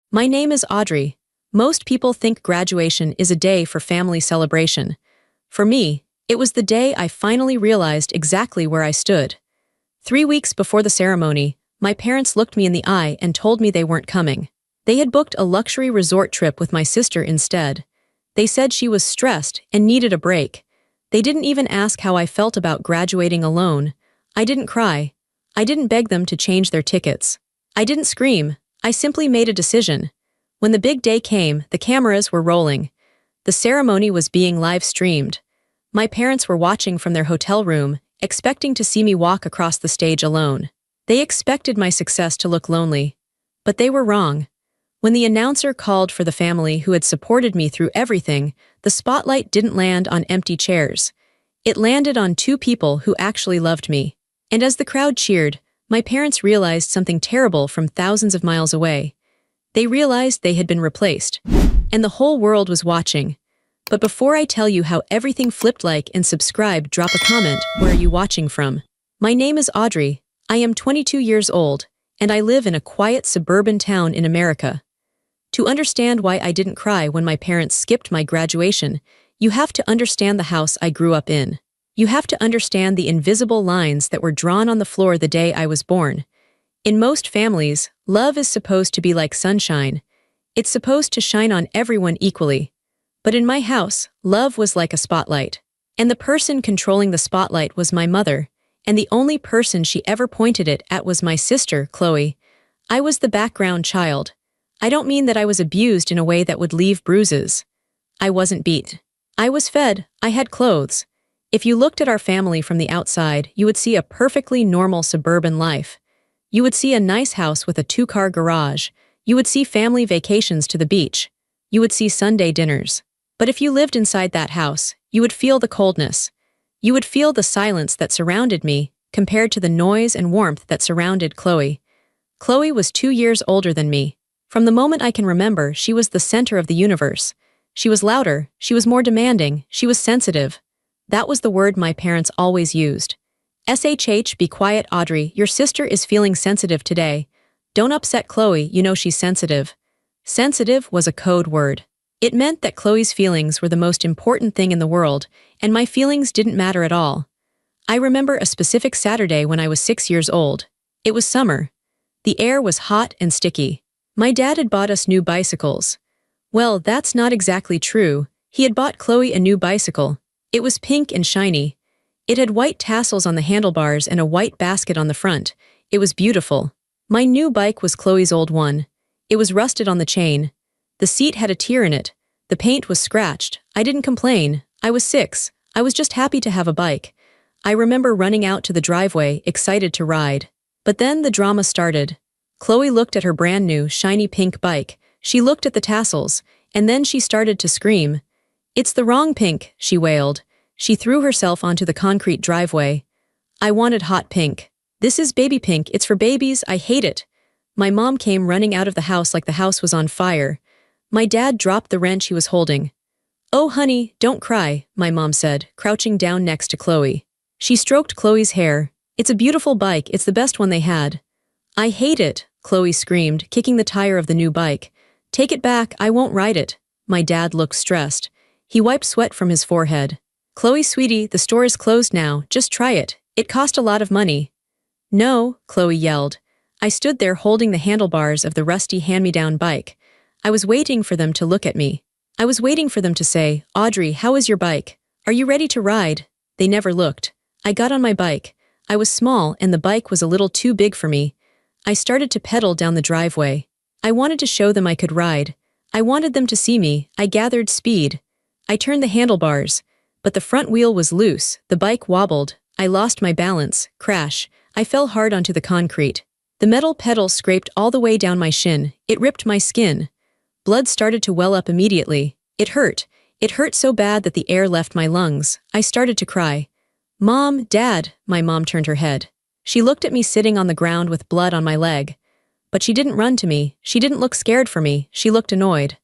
My name is Audrey. Most people think graduation is a day for family celebration. For me, it was the day I finally realized exactly where I stood. 3 weeks before the ceremony, my parents looked me in the eye and told me they weren't coming. They had booked a luxury resort trip with my sister instead. They said she was stressed and needed a break. They didn't even ask how I felt about graduating alone. I didn't cry. I didn't beg them to change their tickets. I didn't scream. I simply made a decision. When the big day came, the cameras were rolling. The ceremony was being live-streamed. My parents were watching from their hotel room, expecting to see me walk across the stage alone. They expected my success to look lonely. But they were wrong. When the announcer called for the family who had supported me through everything, the spotlight didn't land on empty chairs. It landed on two people who actually loved me. And as the crowd cheered, my parents realized something terrible from thousands of miles away. They realized they had been replaced. And the whole world was watching. But before I tell you how everything flipped, like and subscribe, drop a comment. Where are you watching from? My name is Audrey. I am 22 years old, and I live in a quiet suburban town in America. To understand why I didn't cry when my parents skipped my graduation, you have to understand the house I grew up in. You have to understand the invisible lines that were drawn on the floor the day I was born. In most families, love is supposed to be like sunshine. It's supposed to shine on everyone equally. But in my house, love was like a spotlight. And the person controlling the spotlight was my mother, and the only person she ever pointed it at was my sister, Chloe. I was the background child. I don't mean that I was abused in a way that would leave bruises. I wasn't beat. I was fed. I had clothes. If you looked at our family from the outside, you would see a perfectly normal suburban life. You would see a nice house with a 2-car garage. You would see family vacations to the beach. You would see Sunday dinners. But if you lived inside that house, you would feel the coldness. You would feel the silence that surrounded me, compared to the noise and warmth that surrounded Chloe. Chloe was 2 years older than me. From the moment I can remember, she was the center of the universe. She was louder, she was more demanding, she was sensitive. That was the word my parents always used. SHH, be quiet, Audrey, your sister is feeling sensitive today. Don't upset Chloe, you know she's sensitive. Sensitive was a code word. It meant that Chloe's feelings were the most important thing in the world, and my feelings didn't matter at all. I remember a specific Saturday when I was 6 years old. It was summer. The air was hot and sticky. My dad had bought us new bicycles. Well, that's not exactly true. He had bought Chloe a new bicycle. It was pink and shiny. It had white tassels on the handlebars and a white basket on the front. It was beautiful. My new bike was Chloe's old one. It was rusted on the chain. The seat had a tear in it. The paint was scratched. I didn't complain. I was 6. I was just happy to have a bike. I remember running out to the driveway, excited to ride. But then the drama started. Chloe looked at her brand new, shiny pink bike. She looked at the tassels, and then she started to scream. "It's the wrong pink," she wailed. She threw herself onto the concrete driveway. "I wanted hot pink. This is baby pink, it's for babies, I hate it." My mom came running out of the house like the house was on fire. My dad dropped the wrench he was holding. "Oh honey, don't cry," my mom said, crouching down next to Chloe. She stroked Chloe's hair. "It's a beautiful bike, it's the best one they had." "I hate it," Chloe screamed, kicking the tire of the new bike. "Take it back, I won't ride it." My dad looked stressed. He wiped sweat from his forehead. "Chloe, sweetie, the store is closed now, just try it. It cost a lot of money." "No," Chloe yelled. I stood there holding the handlebars of the rusty hand-me-down bike. I was waiting for them to look at me. I was waiting for them to say, "Audrey, how is your bike? Are you ready to ride?" They never looked. I got on my bike. I was small and the bike was a little too big for me. I started to pedal down the driveway. I wanted to show them I could ride. I wanted them to see me. I gathered speed. I turned the handlebars, but the front wheel was loose, the bike wobbled, I lost my balance, crash, I fell hard onto the concrete. The metal pedal scraped all the way down my shin, it ripped my skin. Blood started to well up immediately. It hurt so bad that the air left my lungs. I started to cry. "Mom, Dad," my mom turned her head. She looked at me sitting on the ground with blood on my leg. But she didn't run to me, she didn't look scared for me, she looked annoyed.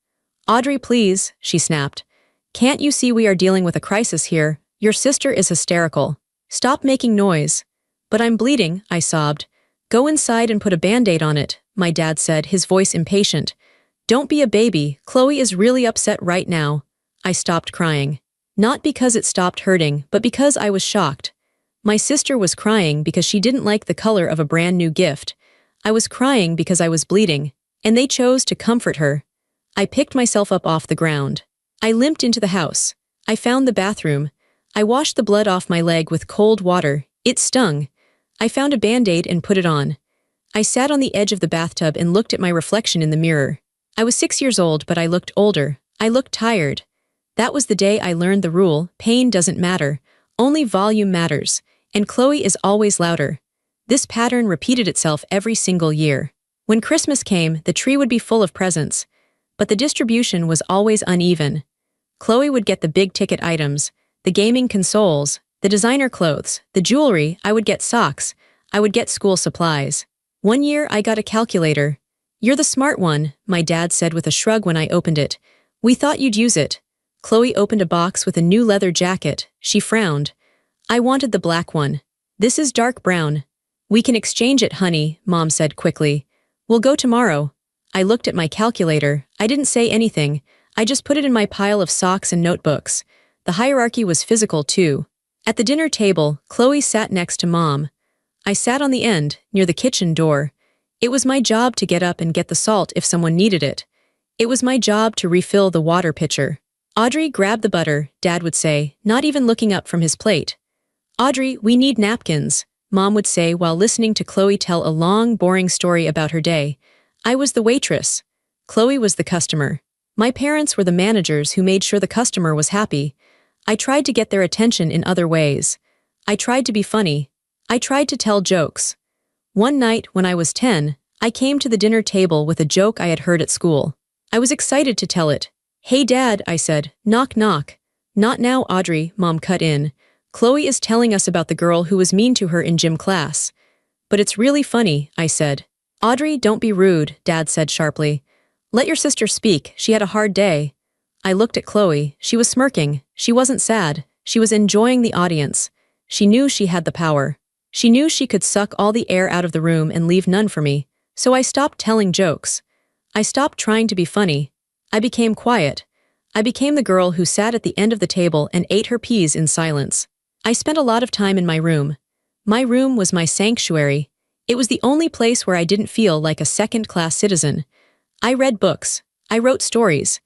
"Audrey, please," she snapped. "Can't you see we are dealing with a crisis here? Your sister is hysterical. Stop making noise." "But I'm bleeding," I sobbed. "Go inside and put a Band-Aid on it," my dad said, his voice impatient. "Don't be a baby, Chloe is really upset right now." I stopped crying. Not because it stopped hurting, but because I was shocked. My sister was crying because she didn't like the color of a brand new gift. I was crying because I was bleeding, and they chose to comfort her. I picked myself up off the ground. I limped into the house. I found the bathroom. I washed the blood off my leg with cold water. It stung. I found a Band-Aid and put it on. I sat on the edge of the bathtub and looked at my reflection in the mirror. I was 6 years old, but I looked older. I looked tired. That was the day I learned the rule: pain doesn't matter, only volume matters, and Chloe is always louder. This pattern repeated itself every single year. When Christmas came, the tree would be full of presents, but the distribution was always uneven. Chloe would get the big-ticket items, the gaming consoles, the designer clothes, the jewelry. I would get socks. I would get school supplies. One year I got a calculator. "You're the smart one," my dad said with a shrug when I opened it. "We thought you'd use it." Chloe opened a box with a new leather jacket. She frowned. "I wanted the black one. This is dark brown." "We can exchange it, honey," Mom said quickly. "We'll go tomorrow." I looked at my calculator. I didn't say anything. I just put it in my pile of socks and notebooks. The hierarchy was physical too. At the dinner table, Chloe sat next to Mom. I sat on the end, near the kitchen door. It was my job to get up and get the salt if someone needed it. It was my job to refill the water pitcher. "Audrey, grab the butter," Dad would say, not even looking up from his plate. "Audrey, we need napkins," Mom would say while listening to Chloe tell a long, boring story about her day. I was the waitress. Chloe was the customer. My parents were the managers who made sure the customer was happy. I tried to get their attention in other ways. I tried to be funny. I tried to tell jokes. One night, when I was 10, I came to the dinner table with a joke I had heard at school. I was excited to tell it. "Hey Dad," I said. "Knock knock." "Not now, Audrey," Mom cut in. "Chloe is telling us about the girl who was mean to her in gym class." "But it's really funny," I said. "Audrey, don't be rude," Dad said sharply. "Let your sister speak, she had a hard day." I looked at Chloe. She was smirking. She wasn't sad. She was enjoying the audience. She knew she had the power. She knew she could suck all the air out of the room and leave none for me. So I stopped telling jokes. I stopped trying to be funny. I became quiet. I became the girl who sat at the end of the table and ate her peas in silence. I spent a lot of time in my room. My room was my sanctuary. It was the only place where I didn't feel like a second-class citizen. I read books. I wrote stories.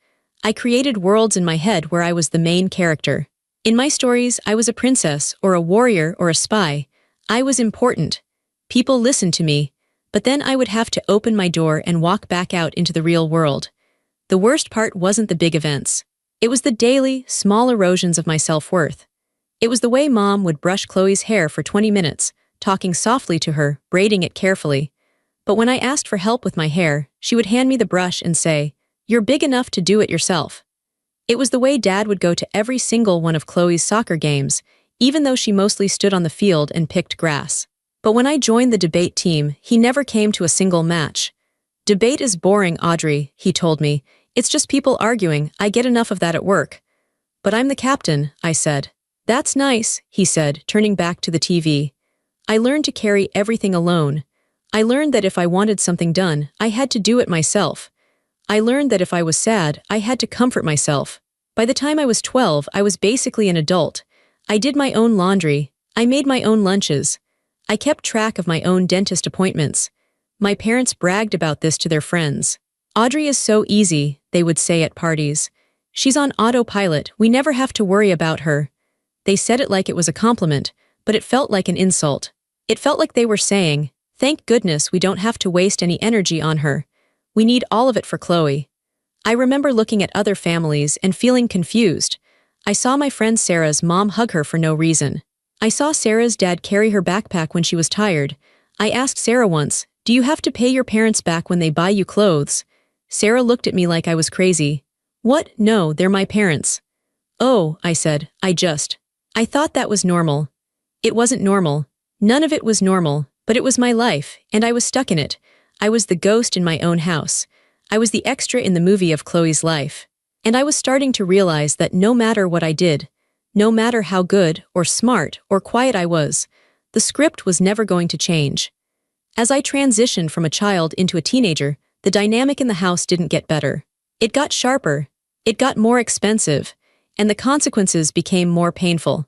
I created worlds in my head where I was the main character. In my stories, I was a princess, or a warrior, or a spy. I was important. People listened to me. But then I would have to open my door and walk back out into the real world. The worst part wasn't the big events. It was the daily, small erosions of my self-worth. It was the way Mom would brush Chloe's hair for 20 minutes, talking softly to her, braiding it carefully. But when I asked for help with my hair, she would hand me the brush and say, "You're big enough to do it yourself." It was the way Dad would go to every single one of Chloe's soccer games, even though she mostly stood on the field and picked grass. But when I joined the debate team, he never came to a single match. "Debate is boring, Audrey," he told me. "It's just people arguing. I get enough of that at work." "But I'm the captain," I said. "That's nice," he said, turning back to the TV. I learned to carry everything alone. I learned that if I wanted something done, I had to do it myself. I learned that if I was sad, I had to comfort myself. By the time I was 12, I was basically an adult. I did my own laundry. I made my own lunches. I kept track of my own dentist appointments. My parents bragged about this to their friends. "Audrey is so easy," they would say at parties. "She's on autopilot, we never have to worry about her." They said it like it was a compliment, but it felt like an insult. It felt like they were saying, "Thank goodness we don't have to waste any energy on her. We need all of it for Chloe." I remember looking at other families and feeling confused. I saw my friend Sarah's mom hug her for no reason. I saw Sarah's dad carry her backpack when she was tired. I asked Sarah once, "Do you have to pay your parents back when they buy you clothes?" Sarah looked at me like I was crazy. "What? No, they're my parents." "Oh," I said, I thought that was normal." It wasn't normal. None of it was normal, but it was my life, and I was stuck in it. I was the ghost in my own house. I was the extra in the movie of Chloe's life. And I was starting to realize that no matter what I did, no matter how good, or smart, or quiet I was, the script was never going to change. As I transitioned from a child into a teenager, the dynamic in the house didn't get better. It got sharper, it got more expensive, and the consequences became more painful.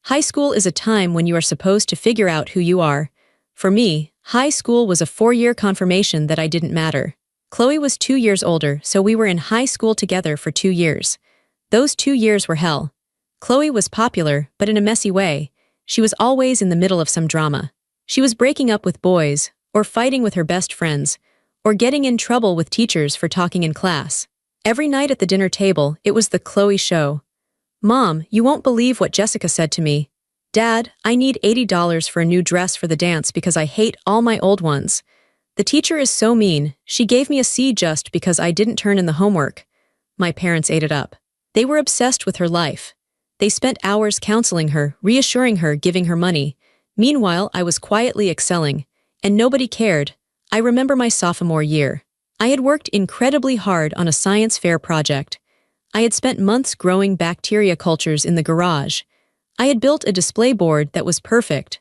High school is a time when you are supposed to figure out who you are. For me, high school was a 4-year confirmation that I didn't matter. Chloe was 2 years older, so we were in high school together for 2 years. Those 2 years were hell. Chloe was popular, but in a messy way. She was always in the middle of some drama. She was breaking up with boys, or fighting with her best friends, or getting in trouble with teachers for talking in class. Every night at the dinner table, it was the Chloe show. "Mom, you won't believe what Jessica said to me. Dad, I need $80 for a new dress for the dance because I hate all my old ones. The teacher is so mean, she gave me a C just because I didn't turn in the homework." My parents ate it up. They were obsessed with her life. They spent hours counseling her, reassuring her, giving her money. Meanwhile, I was quietly excelling, and nobody cared. I remember my sophomore year. I had worked incredibly hard on a science fair project. I had spent months growing bacteria cultures in the garage. I had built a display board that was perfect.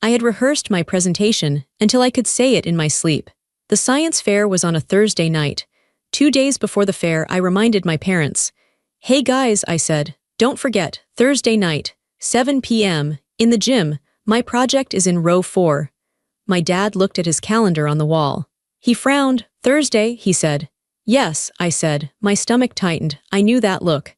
I had rehearsed my presentation until I could say it in my sleep. The science fair was on a Thursday night. 2 days before the fair, I reminded my parents. "Hey guys," I said, "don't forget, Thursday night, 7 p.m., in the gym, my project is in row 4. My dad looked at his calendar on the wall. He frowned. "Thursday," he said. "Yes," I said. My stomach tightened. I knew that look.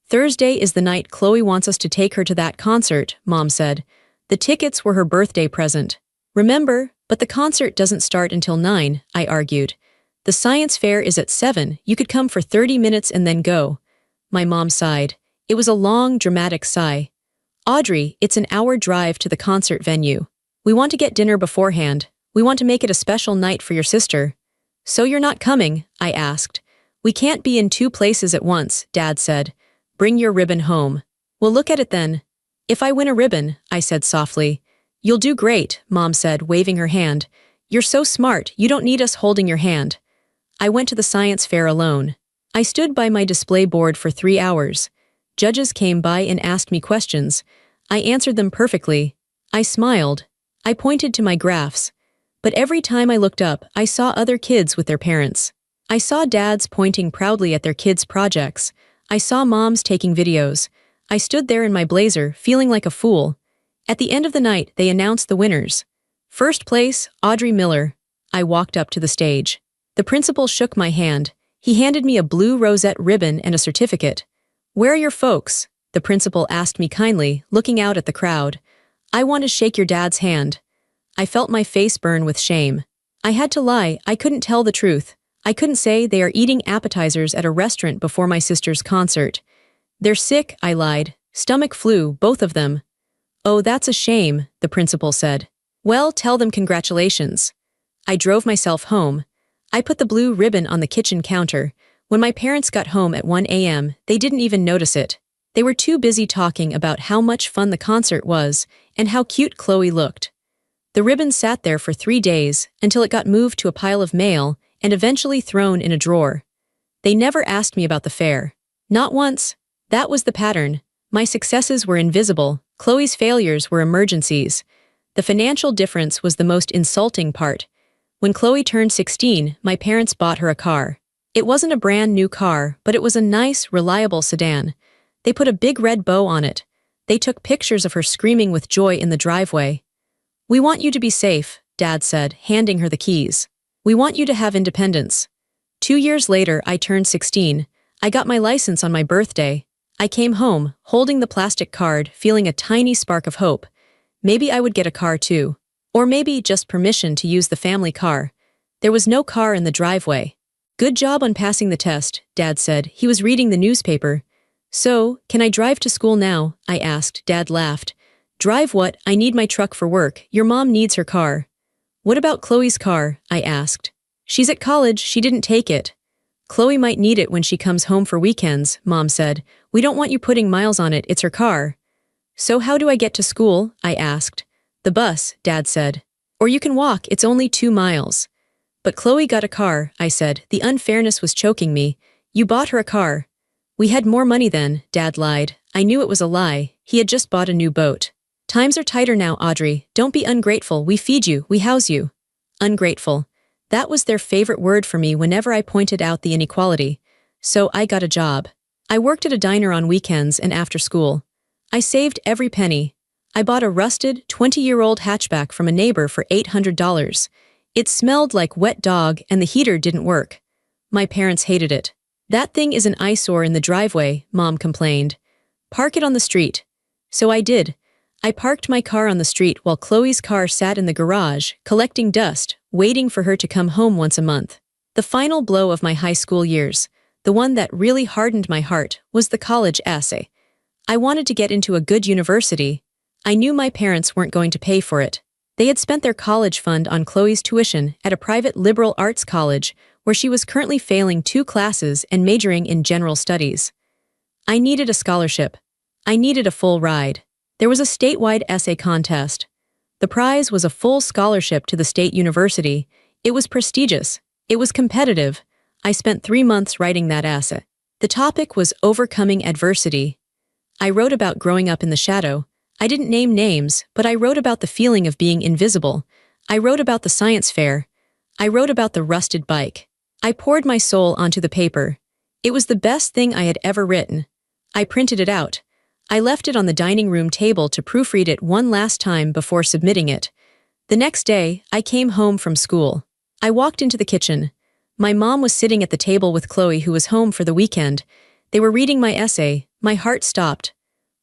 "Thursday is the night Chloe wants us to take her to that concert," Mom said. "The tickets were her birthday present. Remember, but the concert doesn't start until 9, I argued. "The science fair is at 7, you could come for 30 minutes and then go." My mom sighed. It was a long, dramatic sigh. "Audrey, it's an hour drive to the concert venue. We want to get dinner beforehand. We want to make it a special night for your sister." "So you're not coming?" I asked. "We can't be in 2 places at once," Dad said. "Bring your ribbon home. We'll look at it then." "If I win a ribbon," I said softly. "You'll do great," Mom said, waving her hand. "You're so smart, you don't need us holding your hand." I went to the science fair alone. I stood by my display board for 3 hours. Judges came by and asked me questions. I answered them perfectly. I smiled. I pointed to my graphs. But every time I looked up, I saw other kids with their parents. I saw dads pointing proudly at their kids' projects. I saw moms taking videos. I stood there in my blazer, feeling like a fool. At the end of the night, they announced the winners. First place, Audrey Miller. I walked up to the stage. The principal shook my hand. He handed me a blue rosette ribbon and a certificate. "Where are your folks?" the principal asked me kindly, looking out at the crowd. "I want to shake your dad's hand." I felt my face burn with shame. I had to lie. I couldn't tell the truth. I couldn't say they are eating appetizers at a restaurant before my sister's concert. "They're sick," I lied. "Stomach flu, both of them." "Oh, that's a shame," the principal said. "Well, tell them congratulations." I drove myself home. I put the blue ribbon on the kitchen counter. When my parents got home at 1 a.m., they didn't even notice it. They were too busy talking about how much fun the concert was and how cute Chloe looked. The ribbon sat there for 3 days until it got moved to a pile of mail and eventually thrown in a drawer. They never asked me about the fair. Not once. That was the pattern. My successes were invisible. Chloe's failures were emergencies. The financial difference was the most insulting part. When Chloe turned 16, my parents bought her a car. It wasn't a brand new car, but it was a nice, reliable sedan. They put a big red bow on it. They took pictures of her screaming with joy in the driveway. "We want you to be safe," Dad said, handing her the keys. "We want you to have independence." 2 years later, I turned 16. I got my license on my birthday. I came home, holding the plastic card, feeling a tiny spark of hope. Maybe I would get a car too. Or maybe just permission to use the family car. There was no car in the driveway. "Good job on passing the test," Dad said. He was reading the newspaper. "So, can I drive to school now?" I asked. Dad laughed. "Drive what? I need my truck for work. Your mom needs her car." "What about Chloe's car?" I asked. "She's at college, she didn't take it." "Chloe might need it when she comes home for weekends," Mom said. "We don't want you putting miles on it, it's her car." "So how do I get to school?" I asked. "The bus," Dad said. "Or you can walk, it's only 2 miles." "But Chloe got a car," I said. The unfairness was choking me. "You bought her a car." "We had more money then," Dad lied. I knew it was a lie. He had just bought a new boat. "Times are tighter now, Audrey. Don't be ungrateful. We feed you, we house you." "Ungrateful." That was their favorite word for me whenever I pointed out the inequality. So I got a job. I worked at a diner on weekends and after school. I saved every penny. I bought a rusted, 20-year-old hatchback from a neighbor for $800. It smelled like wet dog and the heater didn't work. My parents hated it. That thing is an eyesore in the driveway, Mom complained. Park it on the street. So I did. I parked my car on the street while Chloe's car sat in the garage, collecting dust, waiting for her to come home once a month. The final blow of my high school years, the one that really hardened my heart, was the college essay. I wanted to get into a good university. I knew my parents weren't going to pay for it. They had spent their college fund on Chloe's tuition at a private liberal arts college where she was currently failing 2 classes and majoring in general studies. I needed a scholarship. I needed a full ride. There was a statewide essay contest. The prize was a full scholarship to the state university. It was prestigious. It was competitive. I spent 3 months writing that essay. The topic was overcoming adversity. I wrote about growing up in the shadow. I didn't name names, but I wrote about the feeling of being invisible. I wrote about the science fair. I wrote about the rusted bike. I poured my soul onto the paper. It was the best thing I had ever written. I printed it out. I left it on the dining room table to proofread it one last time before submitting it. The next day, I came home from school. I walked into the kitchen. My mom was sitting at the table with Chloe, who was home for the weekend. They were reading my essay. My heart stopped.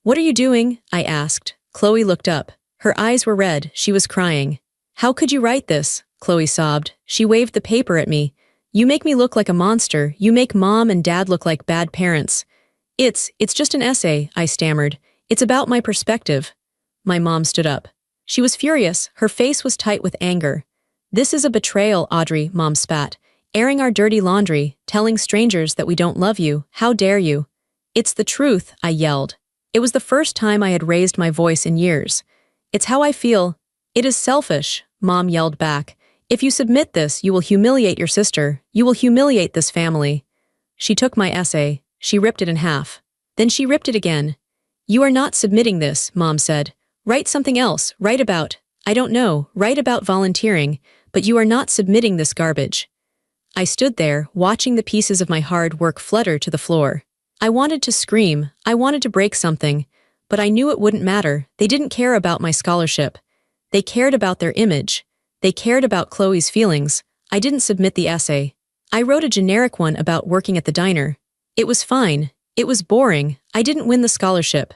"What are you doing?" I asked. Chloe looked up. Her eyes were red. She was crying. "How could you write this?" Chloe sobbed. She waved the paper at me. "You make me look like a monster. You make Mom and Dad look like bad parents." It's just an essay," I stammered. "It's about my perspective." My mom stood up. She was furious. Her face was tight with anger. "This is a betrayal, Audrey," Mom spat. "Airing our dirty laundry, telling strangers that we don't love you. How dare you?" "It's the truth," I yelled. It was the first time I had raised my voice in years. "It's how I feel." "It is selfish," Mom yelled back. "If you submit this, you will humiliate your sister. You will humiliate this family." She took my essay. She ripped it in half. Then she ripped it again. "You are not submitting this," Mom said. "Write something else. Write about, I don't know, write about volunteering, but you are not submitting this garbage." I stood there, watching the pieces of my hard work flutter to the floor. I wanted to scream. I wanted to break something. But I knew it wouldn't matter. They didn't care about my scholarship. They cared about their image. They cared about Chloe's feelings. I didn't submit the essay. I wrote a generic one about working at the diner. It was fine. It was boring. I didn't win the scholarship.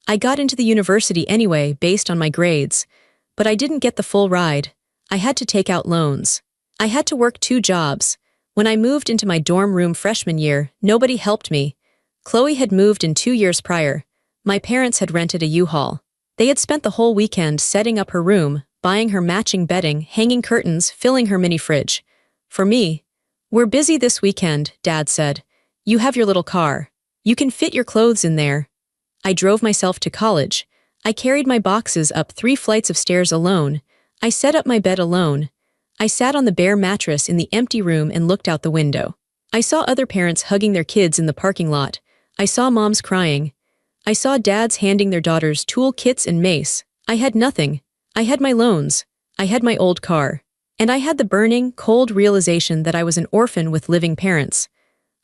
I got into the university anyway based on my grades. But I didn't get the full ride. I had to take out loans. I had to work 2 jobs. When I moved into my dorm room freshman year, nobody helped me. Chloe had moved in 2 years prior. My parents had rented a U-Haul. They had spent the whole weekend setting up her room, buying her matching bedding, hanging curtains, filling her mini fridge. For me, "We're busy this weekend," Dad said. "You have your little car. You can fit your clothes in there." I drove myself to college. I carried my boxes up 3 flights of stairs alone. I set up my bed alone. I sat on the bare mattress in the empty room and looked out the window. I saw other parents hugging their kids in the parking lot. I saw moms crying. I saw dads handing their daughters tool kits and mace. I had nothing. I had my loans. I had my old car. And I had the burning, cold realization that I was an orphan with living parents.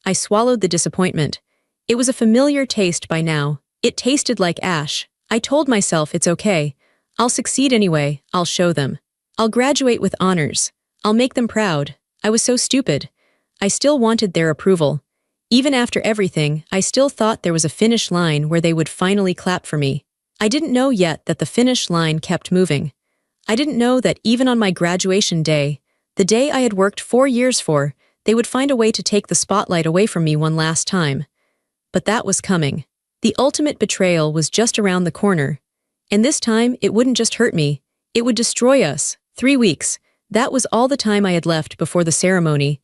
I swallowed the disappointment. It was a familiar taste by now. It tasted like ash. I told myself it's okay. I'll succeed anyway. I'll show them. I'll graduate with honors. I'll make them proud. I was so stupid. I still wanted their approval. Even after everything, I still thought there was a finish line where they would finally clap for me. I didn't know yet that the finish line kept moving. I didn't know that even on my graduation day, the day I had worked 4 years for, they would find a way to take the spotlight away from me one last time. But that was coming. The ultimate betrayal was just around the corner. And this time, it wouldn't just hurt me. It would destroy us. 3 weeks. That was all the time I had left before the ceremony.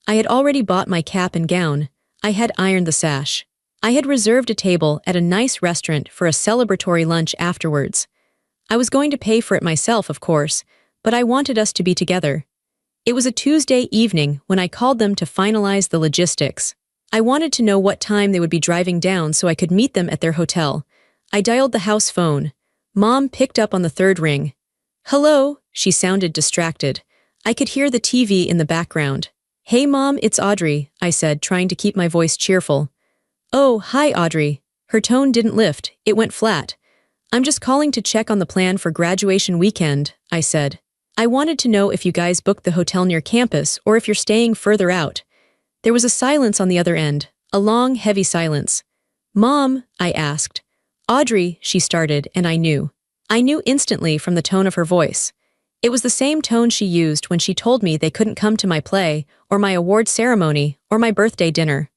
I had already bought my cap and gown. I had ironed the sash. I had reserved a table at a nice restaurant for a celebratory lunch afterwards. I was going to pay for it myself, of course, but I wanted us to be together. It was a Tuesday evening when I called them to finalize the logistics. I wanted to know what time they would be driving down so I could meet them at their hotel. I dialed the house phone. Mom picked up on the 3rd ring. "Hello," she sounded distracted. I could hear the TV in the background. "Hey Mom, it's Audrey," I said, trying to keep my voice cheerful. "Oh, hi Audrey." Her tone didn't lift, it went flat. "I'm just calling to check on the plan for graduation weekend," I said. "I wanted to know if you guys booked the hotel near campus or if you're staying further out." There was a silence on the other end, a long, heavy silence. "Mom," I asked. "Audrey," she started, and I knew. I knew instantly from the tone of her voice. It was the same tone she used when she told me they couldn't come to my play, or my award ceremony, or my birthday dinner.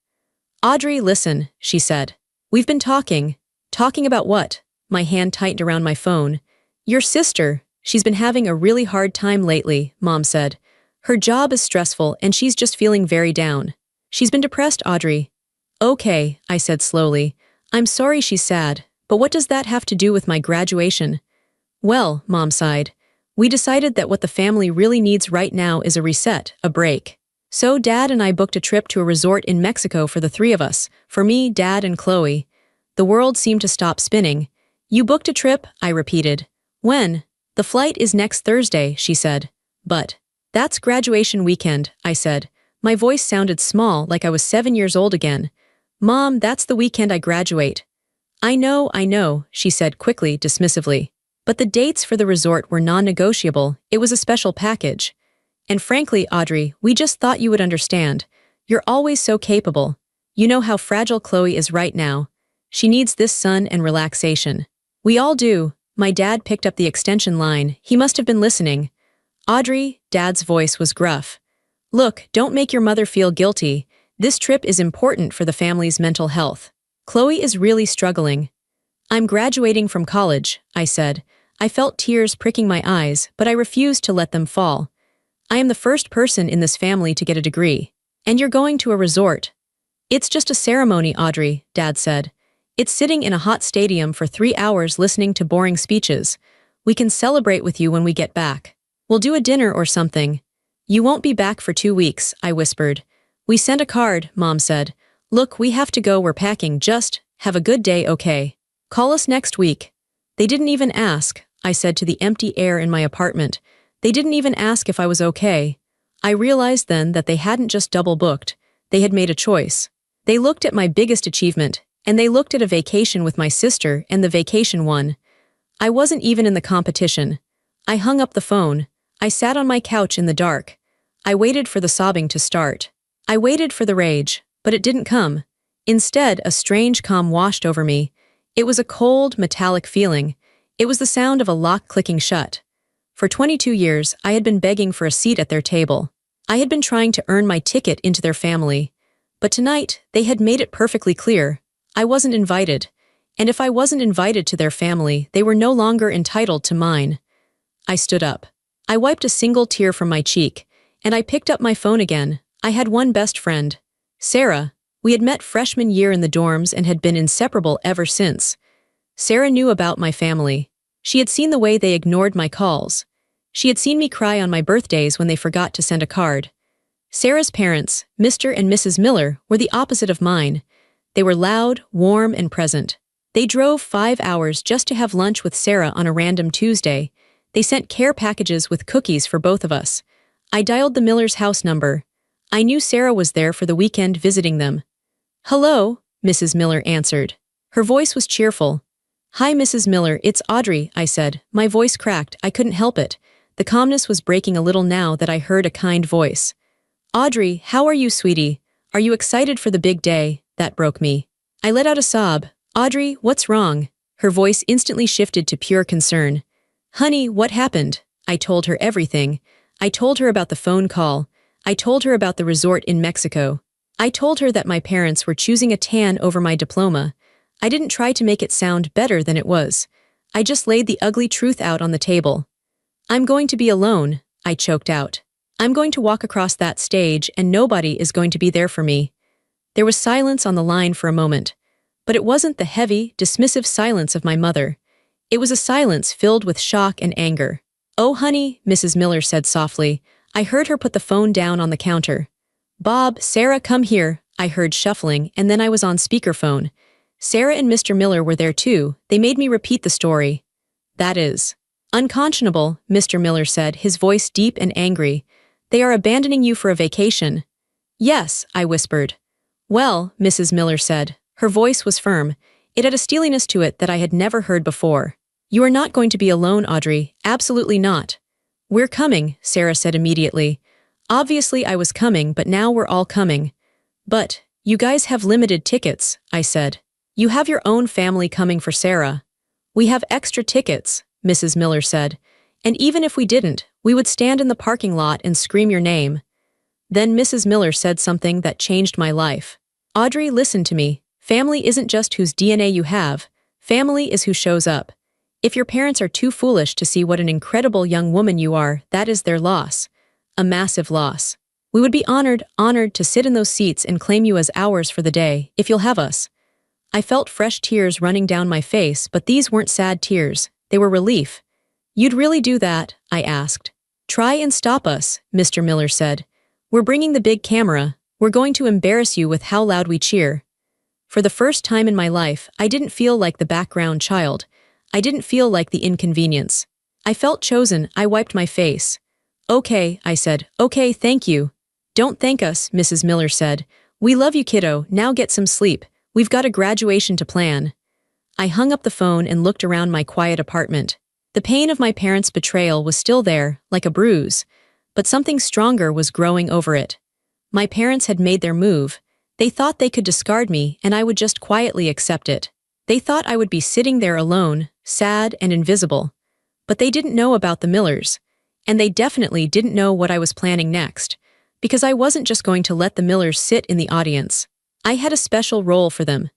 "Audrey, listen," she said. "We've been talking." "Talking about what?" My hand tightened around my phone. "Your sister. She's been having a really hard time lately," Mom said. "Her job is stressful and she's just feeling very down. She's been depressed, Audrey." "Okay," I said slowly. "I'm sorry she's sad, but what does that have to do with my graduation?" "Well," Mom sighed, "we decided that what the family really needs right now is a reset, a break. So Dad and I booked a trip to a resort in Mexico for the three of us, for me, Dad, and Chloe." The world seemed to stop spinning. "You booked a trip?" I repeated. "When?" "The flight is next Thursday," she said. "But that's graduation weekend," I said. My voice sounded small, like I was 7 years old again. "Mom, that's the weekend I graduate." I know," she said quickly, dismissively. But the dates for the resort were non-negotiable. It was a special package. "And frankly, Audrey, we just thought you would understand. You're always so capable. You know how fragile Chloe is right now. She needs this sun and relaxation." "We all do." My dad picked up the extension line. He must have been listening. "Audrey," Dad's voice was gruff. "Look, don't make your mother feel guilty. This trip is important for the family's mental health. Chloe is really struggling." "I'm graduating from college," I said. I felt tears pricking my eyes, but I refused to let them fall. "I am the first person in this family to get a degree. And you're going to a resort." "It's just a ceremony, Audrey," Dad said. "It's sitting in a hot stadium for 3 hours listening to boring speeches. We can celebrate with you when we get back. We'll do a dinner or something." "You won't be back for 2 weeks," I whispered. "We sent a card," Mom said. "Look, we have to go, we're packing, just have a good day, okay? Call us next week." "They didn't even ask," I said to the empty air in my apartment. "They didn't even ask if I was okay." I realized then that they hadn't just double-booked. They had made a choice. They looked at my biggest achievement, and they looked at a vacation with my sister, and the vacation won. I wasn't even in the competition. I hung up the phone. I sat on my couch in the dark. I waited for the sobbing to start. I waited for the rage, but it didn't come. Instead, a strange calm washed over me. It was a cold, metallic feeling. It was the sound of a lock clicking shut. For 22 years, I had been begging for a seat at their table. I had been trying to earn my ticket into their family. But tonight, they had made it perfectly clear. I wasn't invited. And if I wasn't invited to their family, they were no longer entitled to mine. I stood up. I wiped a single tear from my cheek, and I picked up my phone again. I had one best friend, Sarah. We had met freshman year in the dorms and had been inseparable ever since. Sarah knew about my family. She had seen the way they ignored my calls. She had seen me cry on my birthdays when they forgot to send a card. Sarah's parents, Mr. and Mrs. Miller, were the opposite of mine. They were loud, warm, and present. They drove 5 hours just to have lunch with Sarah on a random Tuesday. They sent care packages with cookies for both of us. I dialed the Miller's house number. I knew Sarah was there for the weekend visiting them. "Hello," Mrs. Miller answered. Her voice was cheerful. "Hi, Mrs. Miller, it's Audrey," I said. My voice cracked. I couldn't help it. The calmness was breaking a little now that I heard a kind voice. "Audrey, how are you, sweetie? Are you excited for the big day?" That broke me. I let out a sob. "Audrey, what's wrong?" Her voice instantly shifted to pure concern. "Honey, what happened?" I told her everything. I told her about the phone call. I told her about the resort in Mexico. I told her that my parents were choosing a tan over my diploma. I didn't try to make it sound better than it was. I just laid the ugly truth out on the table. "I'm going to be alone," I choked out. "I'm going to walk across that stage and nobody is going to be there for me." There was silence on the line for a moment. But it wasn't the heavy, dismissive silence of my mother. It was a silence filled with shock and anger. "Oh, honey," Mrs. Miller said softly. I heard her put the phone down on the counter. "Bob, Sarah, come here," I heard shuffling, and then I was on speakerphone. Sarah and Mr. Miller were there too. They made me repeat the story. "That is unconscionable," Mr. Miller said, his voice deep and angry. They are abandoning you for a vacation." "Yes," I whispered. "Well," Mrs. Miller said. Her voice was firm. It had a steeliness to it that I had never heard before. "You are not going to be alone, Audrey. Absolutely not." "We're coming," Sarah said immediately. Obviously I was coming, but now we're all coming. "But, you guys have limited tickets," I said. "You have your own family coming for Sarah." "We have extra tickets," Mrs. Miller said. "And even if we didn't, we would stand in the parking lot and scream your name." Then Mrs. Miller said something that changed my life. "Audrey, listen to me. Family isn't just whose DNA you have. Family is who shows up. If your parents are too foolish to see what an incredible young woman you are, that is their loss. A massive loss. We would be honored to sit in those seats and claim you as ours for the day, if you'll have us." I felt fresh tears running down my face, but these weren't sad tears. They were relief. "You'd really do that?" I asked. "Try and stop us," Mr. Miller said. "We're bringing the big camera. We're going to embarrass you with how loud we cheer." For the first time in my life, I didn't feel like the background child. I didn't feel like the inconvenience. I felt chosen. I wiped my face. "Okay," I said. "Okay, thank you." "Don't thank us," Mrs. Miller said. "We love you, kiddo. Now get some sleep. We've got a graduation to plan." I hung up the phone and looked around my quiet apartment. The pain of my parents' betrayal was still there, like a bruise, but something stronger was growing over it. My parents had made their move. They thought they could discard me and I would just quietly accept it. They thought I would be sitting there alone, sad and invisible. But they didn't know about the Millers. And they definitely didn't know what I was planning next, because I wasn't just going to let the Millers sit in the audience. I had a special role for them.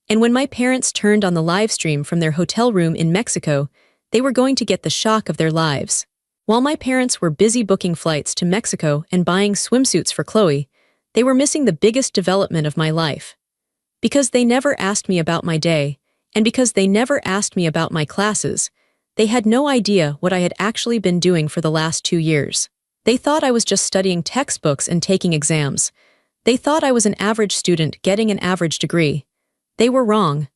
And when my parents turned on the live stream from their hotel room in Mexico, they were going to get the shock of their lives. While my parents were busy booking flights to Mexico and buying swimsuits for Chloe, they were missing the biggest development of my life. Because they never asked me about my day, and because they never asked me about my classes, they had no idea what I had actually been doing for the last 2 years. They thought I was just studying textbooks and taking exams. They thought I was an average student getting an average degree. They were wrong.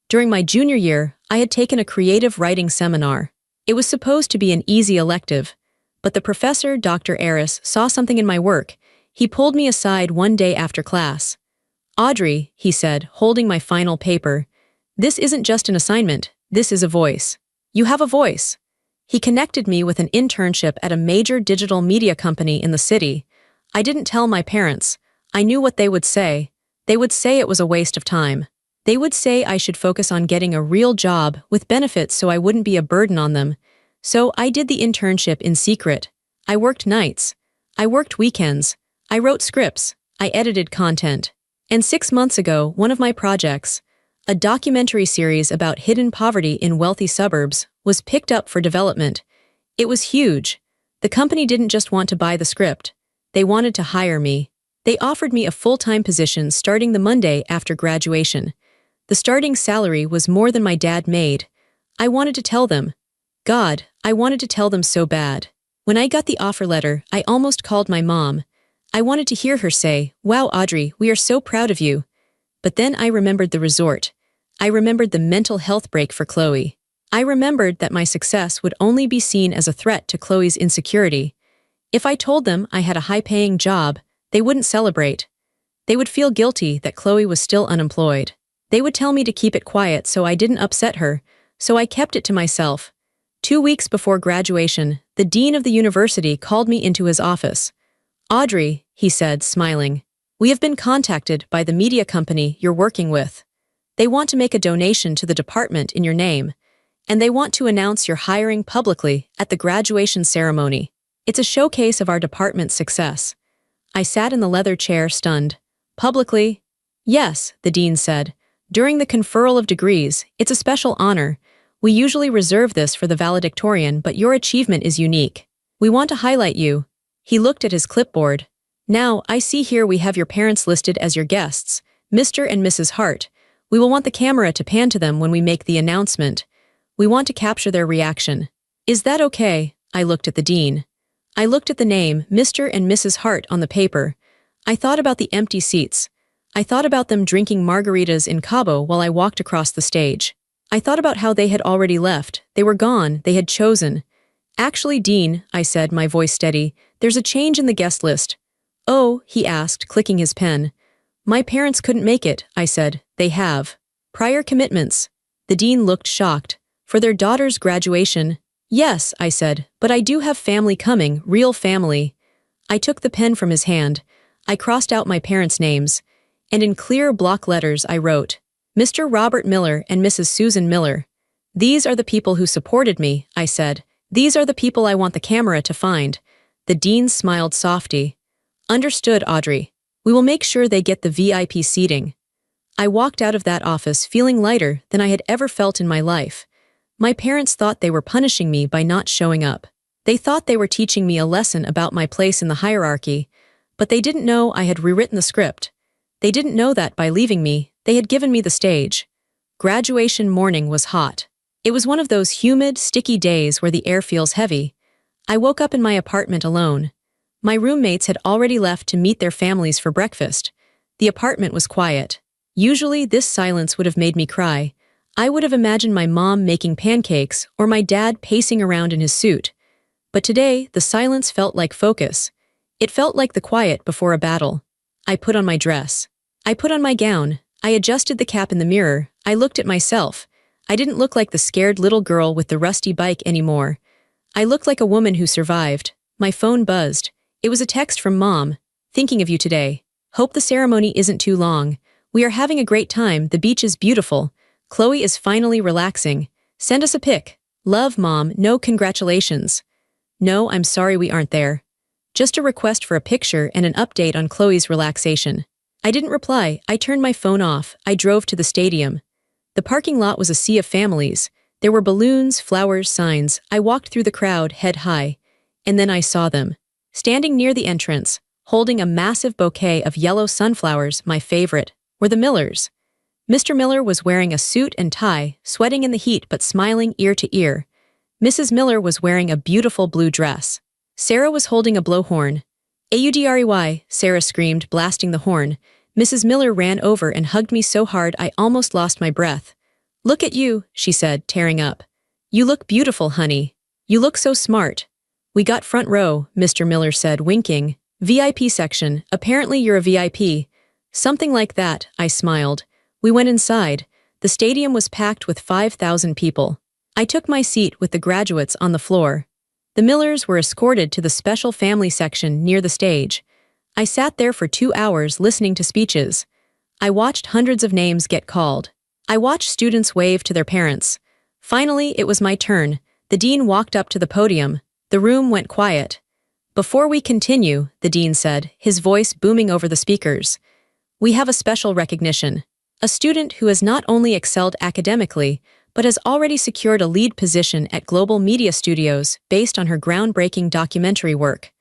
During my junior year, I had taken a creative writing seminar. It was supposed to be an easy elective, but the professor, Dr. Aris, saw something in my work. He pulled me aside one day after class. "Audrey," he said, holding my final paper, "this isn't just an assignment, this is a voice. You have a voice." He connected me with an internship at a major digital media company in the city. I didn't tell my parents. I knew what they would say. They would say it was a waste of time. They would say I should focus on getting a real job with benefits so I wouldn't be a burden on them. So I did the internship in secret. I worked nights. I worked weekends. I wrote scripts. I edited content. And 6 months ago, one of my projects, a documentary series about hidden poverty in wealthy suburbs, was picked up for development. It was huge. The company didn't just want to buy the script. They wanted to hire me. They offered me a full-time position starting the Monday after graduation. The starting salary was more than my dad made. I wanted to tell them. God, I wanted to tell them so bad. When I got the offer letter, I almost called my mom. I wanted to hear her say, "Wow, Audrey, we are so proud of you." But then I remembered the resort. I remembered the mental health break for Chloe. I remembered that my success would only be seen as a threat to Chloe's insecurity. If I told them I had a high-paying job, they wouldn't celebrate. They would feel guilty that Chloe was still unemployed. They would tell me to keep it quiet so I didn't upset her, so I kept it to myself. 2 weeks before graduation, the dean of the university called me into his office. "Audrey," he said, smiling, "we have been contacted by the media company you're working with. They want to make a donation to the department in your name, and they want to announce your hiring publicly at the graduation ceremony. It's a showcase of our department's success." I sat in the leather chair, stunned. "Publicly?" "Yes," the dean said. "During the conferral of degrees, it's a special honor. We usually reserve this for the valedictorian, but your achievement is unique. We want to highlight you." He looked at his clipboard. "Now, I see here we have your parents listed as your guests, Mr. and Mrs. Hart. We will want the camera to pan to them when we make the announcement. We want to capture their reaction. Is that okay?" I looked at the dean. I looked at the name, Mr. and Mrs. Hart, on the paper. I thought about the empty seats. I thought about them drinking margaritas in Cabo while I walked across the stage. I thought about how they had already left. They were gone. They had chosen. "Actually, Dean," I said, my voice steady, There's a change in the guest list. Oh, he asked, clicking his pen. My parents couldn't make it, I said. They have prior commitments. The dean looked shocked. For their daughter's graduation? Yes, I said, but I do have family coming, real family. I took the pen from his hand. I crossed out my parents' names, and in clear block letters I wrote, Mr. Robert Miller and Mrs. Susan Miller. These are the people who supported me, I said. These are the people I want the camera to find. The dean smiled softly. Understood, Audrey. We will make sure they get the VIP seating. I walked out of that office feeling lighter than I had ever felt in my life. My parents thought they were punishing me by not showing up. They thought they were teaching me a lesson about my place in the hierarchy, but they didn't know I had rewritten the script. They didn't know that by leaving me, they had given me the stage. Graduation morning was hot. It was one of those humid, sticky days where the air feels heavy. I woke up in my apartment alone. My roommates had already left to meet their families for breakfast. The apartment was quiet. Usually, this silence would have made me cry. I would have imagined my mom making pancakes or my dad pacing around in his suit. But today, the silence felt like focus. It felt like the quiet before a battle. I put on my dress. I put on my gown. I adjusted the cap in the mirror. I looked at myself. I didn't look like the scared little girl with the rusty bike anymore. I looked like a woman who survived. My phone buzzed. It was a text from Mom. Thinking of you today. Hope the ceremony isn't too long. We are having a great time. The beach is beautiful. Chloe is finally relaxing. Send us a pic. Love, Mom. No congratulations. No, I'm sorry we aren't there. Just a request for a picture and an update on Chloe's relaxation. I didn't reply. I turned my phone off. I drove to the stadium. The parking lot was a sea of families. There were balloons, flowers, signs. I walked through the crowd, head high. And then I saw them. Standing near the entrance, holding a massive bouquet of yellow sunflowers, my favorite, were the Millers. Mr. Miller was wearing a suit and tie, sweating in the heat but smiling ear to ear. Mrs. Miller was wearing a beautiful blue dress. Sarah was holding a blowhorn. Audrey, Sarah screamed, blasting the horn. Mrs. Miller ran over and hugged me so hard I almost lost my breath. Look at you, she said, tearing up. You look beautiful, honey. You look so smart. We got front row, Mr. Miller said, winking. VIP section, apparently you're a VIP. Something like that, I smiled. We went inside. The stadium was packed with 5,000 people. I took my seat with the graduates on the floor. The Millers were escorted to the special family section near the stage. I sat there for 2 hours listening to speeches. I watched hundreds of names get called. I watched students wave to their parents. Finally, it was my turn. The dean walked up to the podium. The room went quiet. Before we continue, the dean said, his voice booming over the speakers, we have a special recognition. A student who has not only excelled academically, but has already secured a lead position at Global Media Studios based on her groundbreaking documentary work.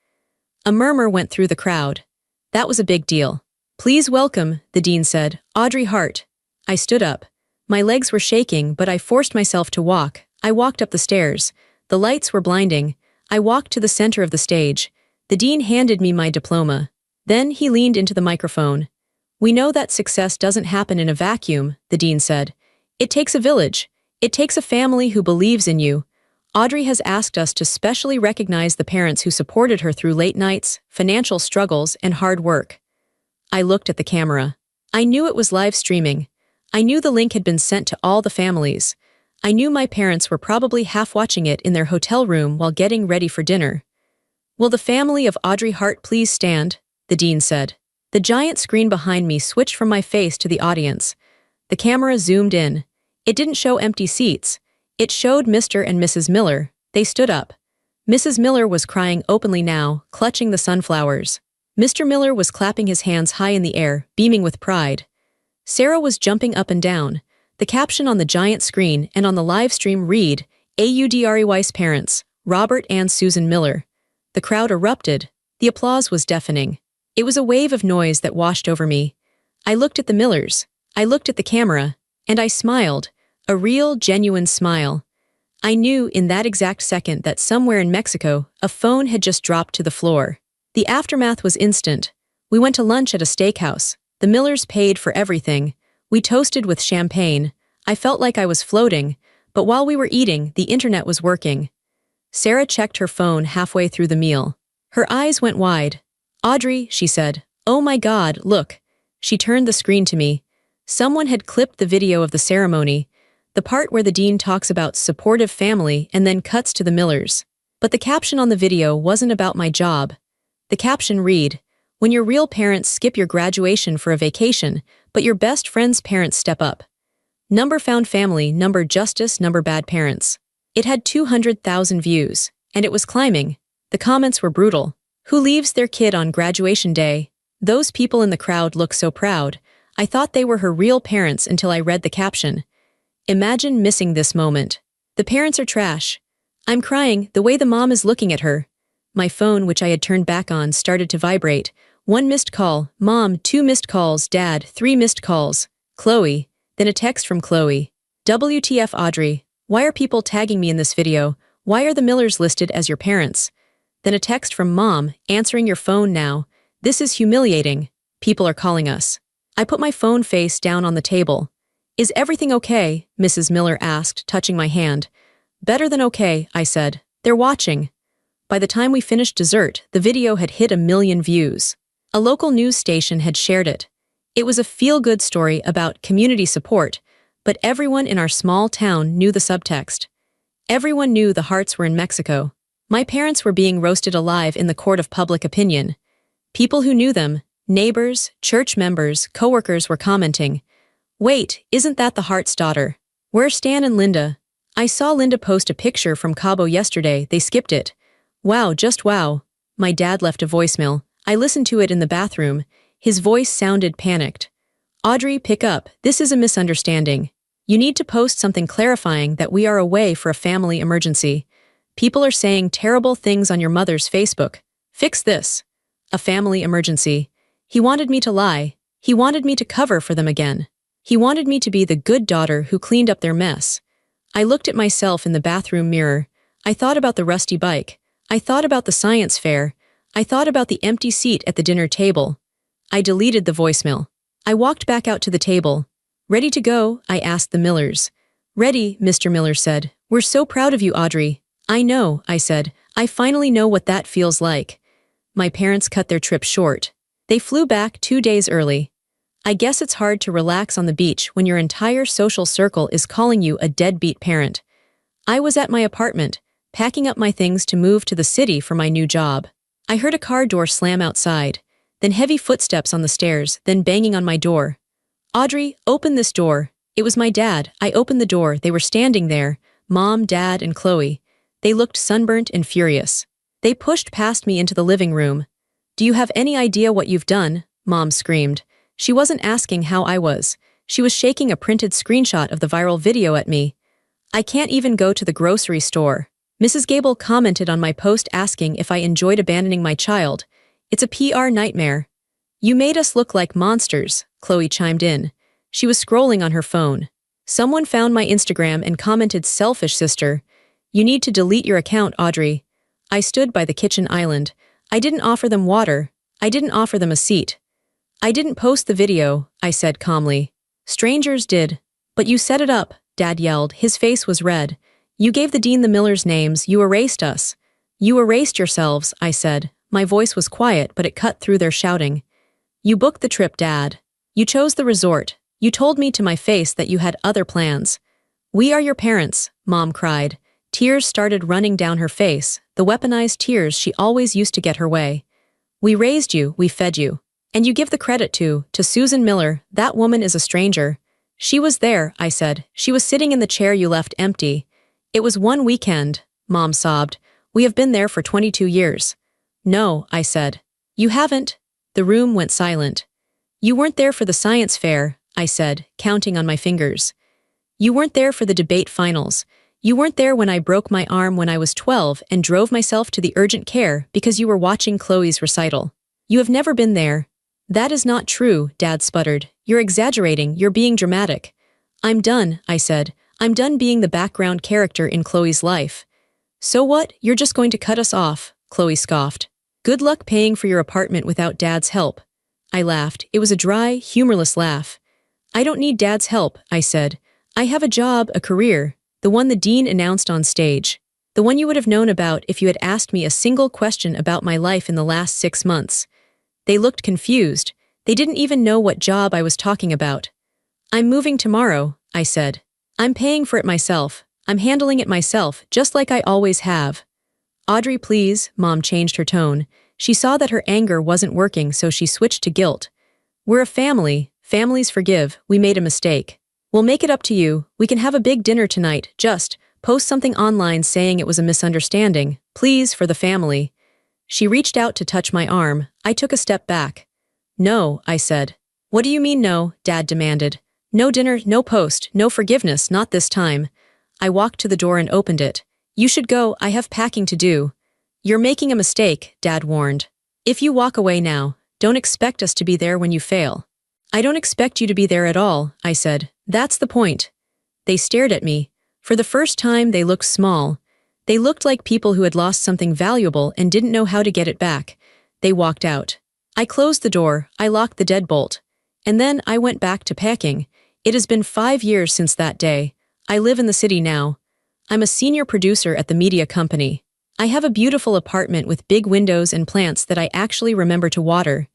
A murmur went through the crowd. That was a big deal. Please welcome, the dean said, Audrey Hart. I stood up. My legs were shaking, but I forced myself to walk. I walked up the stairs. The lights were blinding. I walked to the center of the stage. The dean handed me my diploma. Then he leaned into the microphone. We know that success doesn't happen in a vacuum, the dean said. It takes a village. It takes a family who believes in you. Audrey has asked us to specially recognize the parents who supported her through late nights, financial struggles, and hard work. I looked at the camera. I knew it was live streaming. I knew the link had been sent to all the families. I knew my parents were probably half watching it in their hotel room while getting ready for dinner. Will the family of Audrey Hart please stand? The dean said. The giant screen behind me switched from my face to the audience. The camera zoomed in. It didn't show empty seats. It showed Mr. and Mrs. Miller. They stood up. Mrs. Miller was crying openly now, clutching the sunflowers. Mr. Miller was clapping his hands high in the air, beaming with pride. Sarah was jumping up and down. The caption on the giant screen and on the live stream read, Audrey's parents, Robert and Susan Miller. The crowd erupted. The applause was deafening. It was a wave of noise that washed over me. I looked at the Millers. I looked at the camera. And I smiled. A real, genuine smile. I knew in that exact second that somewhere in Mexico, a phone had just dropped to the floor. The aftermath was instant. We went to lunch at a steakhouse. The Millers paid for everything. We toasted with champagne. I felt like I was floating, but while we were eating, the internet was working. Sarah checked her phone halfway through the meal. Her eyes went wide. "Audrey," she said. "Oh my God, look." She turned the screen to me. Someone had clipped the video of the ceremony, the part where the dean talks about supportive family and then cuts to the Millers. But the caption on the video wasn't about my job. The caption read, "When your real parents skip your graduation for a vacation, but your best friend's parents step up. Number found family, number justice, number bad parents." It had 200,000 views, and it was climbing. The comments were brutal. Who leaves their kid on graduation day? Those people in the crowd look so proud. I thought they were her real parents until I read the caption. Imagine missing this moment. The parents are trash. I'm crying, the way the mom is looking at her. My phone, which I had turned back on, started to vibrate. 1 missed call, Mom, 2 missed calls, Dad, 3 missed calls. Chloe. Then a text from Chloe. WTF Audrey. Why are people tagging me in this video? Why are the Millers listed as your parents? Then a text from Mom, answering your phone now. This is humiliating. People are calling us. I put my phone face down on the table. Is everything okay? Mrs. Miller asked, touching my hand. Better than okay, I said. They're watching. By the time we finished dessert, the video had hit 1 million views. A local news station had shared it. It was a feel-good story about community support, but everyone in our small town knew the subtext. Everyone knew the Harts were in Mexico. My parents were being roasted alive in the court of public opinion. People who knew them, neighbors, church members, coworkers were commenting, "Wait, isn't that the Hart's daughter? Where's Stan and Linda? I saw Linda post a picture from Cabo yesterday, they skipped it. Wow, just wow." My dad left a voicemail. I listened to it in the bathroom. His voice sounded panicked. "Audrey, pick up, this is a misunderstanding. You need to post something clarifying that we are away for a family emergency. People are saying terrible things on your mother's Facebook. Fix this." A family emergency. He wanted me to lie. He wanted me to cover for them again. He wanted me to be the good daughter who cleaned up their mess. I looked at myself in the bathroom mirror. I thought about the rusty bike. I thought about the science fair. I thought about the empty seat at the dinner table. I deleted the voicemail. I walked back out to the table. "Ready to go?" I asked the Millers. "Ready," Mr. Miller said. "We're so proud of you, Audrey." "I know," I said. "I finally know what that feels like." My parents cut their trip short. They flew back 2 days early. I guess it's hard to relax on the beach when your entire social circle is calling you a deadbeat parent. I was at my apartment, packing up my things to move to the city for my new job. I heard a car door slam outside, then heavy footsteps on the stairs, then banging on my door. "Audrey, open this door." It was my dad. I opened the door. They were standing there, Mom, Dad, and Chloe. They looked sunburnt and furious. They pushed past me into the living room. "Do you have any idea what you've done?" Mom screamed. She wasn't asking how I was. She was shaking a printed screenshot of the viral video at me. "I can't even go to the grocery store." Mrs. Gable commented on my post asking if I enjoyed abandoning my child. "It's a PR nightmare." "You made us look like monsters," Chloe chimed in. She was scrolling on her phone. Someone found my Instagram and commented, "Selfish sister. You need to delete your account, Audrey." I stood by the kitchen island. I didn't offer them water. I didn't offer them a seat. "I didn't post the video," I said calmly. "Strangers did." "But you set it up," Dad yelled. His face was red. "You gave the dean the Millers' names. You erased us." "You erased yourselves," I said. My voice was quiet, but it cut through their shouting. "You booked the trip, Dad. You chose the resort. You told me to my face that you had other plans." "We are your parents," Mom cried. Tears started running down her face, the weaponized tears she always used to get her way. "We raised you, we fed you. And you give the credit to Susan Miller. That woman is a stranger." "She was there," I said. "She was sitting in the chair you left empty." "It was one weekend," Mom sobbed. "We have been there for 22 years. "No," I said. "You haven't." The room went silent. "You weren't there for the science fair," I said, counting on my fingers. "You weren't there for the debate finals. You weren't there when I broke my arm when I was 12 and drove myself to the urgent care because you were watching Chloe's recital. You have never been there." "That is not true," Dad sputtered. "You're exaggerating, you're being dramatic." "I'm done," I said. "I'm done being the background character in Chloe's life." "So what? You're just going to cut us off," Chloe scoffed. "Good luck paying for your apartment without Dad's help." I laughed. It was a dry, humorless laugh. "I don't need Dad's help," I said. "I have a job, a career, the one the dean announced on stage." The one you would have known about if you had asked me a single question about my life in the last 6 months. They looked confused. They didn't even know what job I was talking about. I'm moving tomorrow, I said. I'm paying for it myself. I'm handling it myself, just like I always have. Audrey, please, Mom changed her tone. She saw that her anger wasn't working, so she switched to guilt. We're a family. Families forgive. We made a mistake. We'll make it up to you. We can have a big dinner tonight. Just post something online saying it was a misunderstanding. Please, for the family. She reached out to touch my arm. I took a step back. No, I said. What do you mean no? Dad demanded. No dinner, no post, no forgiveness, not this time. I walked to the door and opened it. You should go, I have packing to do. You're making a mistake, Dad warned. If you walk away now, don't expect us to be there when you fail. I don't expect you to be there at all, I said. That's the point. They stared at me. For the first time, they looked small. They looked like people who had lost something valuable and didn't know how to get it back. They walked out. I closed the door, I locked the deadbolt. And then I went back to packing. It has been 5 years since that day. I live in the city now. I'm a senior producer at the media company. I have a beautiful apartment with big windows and plants that I actually remember to water.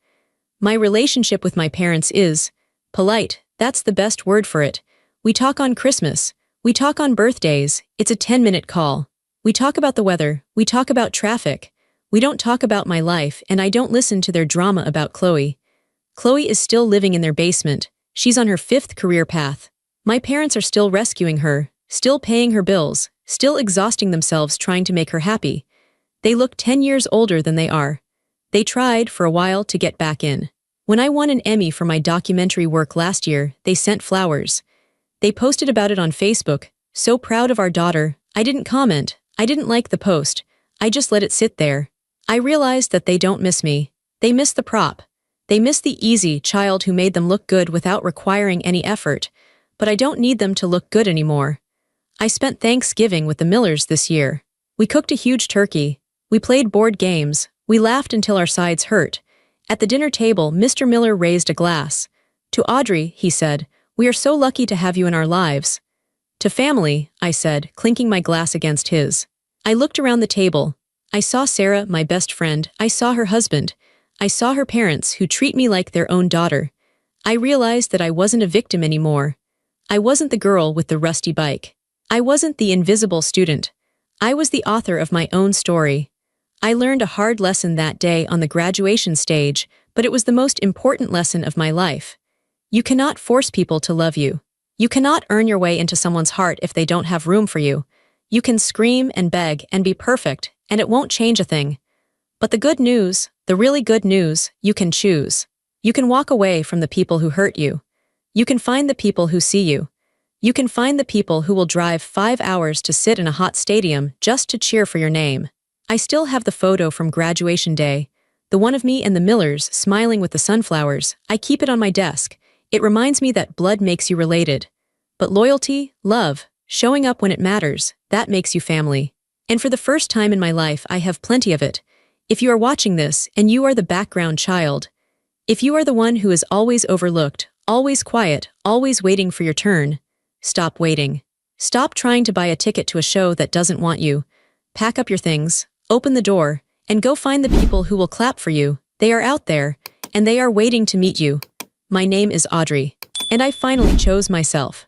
My relationship with my parents is polite. That's the best word for it. We talk on Christmas. We talk on birthdays. It's a 10-minute call. We talk about the weather. We talk about traffic. We don't talk about my life, and I don't listen to their drama about Chloe. Chloe is still living in their basement. She's on her 5th career path. My parents are still rescuing her, still paying her bills, still exhausting themselves trying to make her happy. They look 10 years older than they are. They tried, for a while, to get back in. When I won an Emmy for my documentary work last year, they sent flowers. They posted about it on Facebook. So proud of our daughter. I didn't comment. I didn't like the post. I just let it sit there. I realized that they don't miss me. They miss the prop. They miss the easy child who made them look good without requiring any effort. But I don't need them to look good anymore. I spent Thanksgiving with the Millers this year. We cooked a huge turkey. We played board games. We laughed until our sides hurt. At the dinner table, Mr. Miller raised a glass. To Audrey, he said, we are so lucky to have you in our lives. To family, I said, clinking my glass against his. I looked around the table. I saw Sarah, my best friend. I saw her husband. I saw her parents, who treat me like their own daughter. I realized that I wasn't a victim anymore. I wasn't the girl with the rusty bike. I wasn't the invisible student. I was the author of my own story. I learned a hard lesson that day on the graduation stage, but it was the most important lesson of my life. You cannot force people to love you. You cannot earn your way into someone's heart if they don't have room for you. You can scream and beg and be perfect, and it won't change a thing. But the good news, the really good news, you can choose. You can walk away from the people who hurt you. You can find the people who see you. You can find the people who will drive 5 hours to sit in a hot stadium just to cheer for your name. I still have the photo from graduation day, the one of me and the Millers smiling with the sunflowers. I keep it on my desk. It reminds me that blood makes you related. But loyalty, love, showing up when it matters, that makes you family. And for the first time in my life, I have plenty of it. If you are watching this and you are the background child, if you are the one who is always overlooked, always quiet, always waiting for your turn, stop waiting. Stop trying to buy a ticket to a show that doesn't want you. Pack up your things, open the door, and go find the people who will clap for you. They are out there, and they are waiting to meet you. My name is Audrey, and I finally chose myself.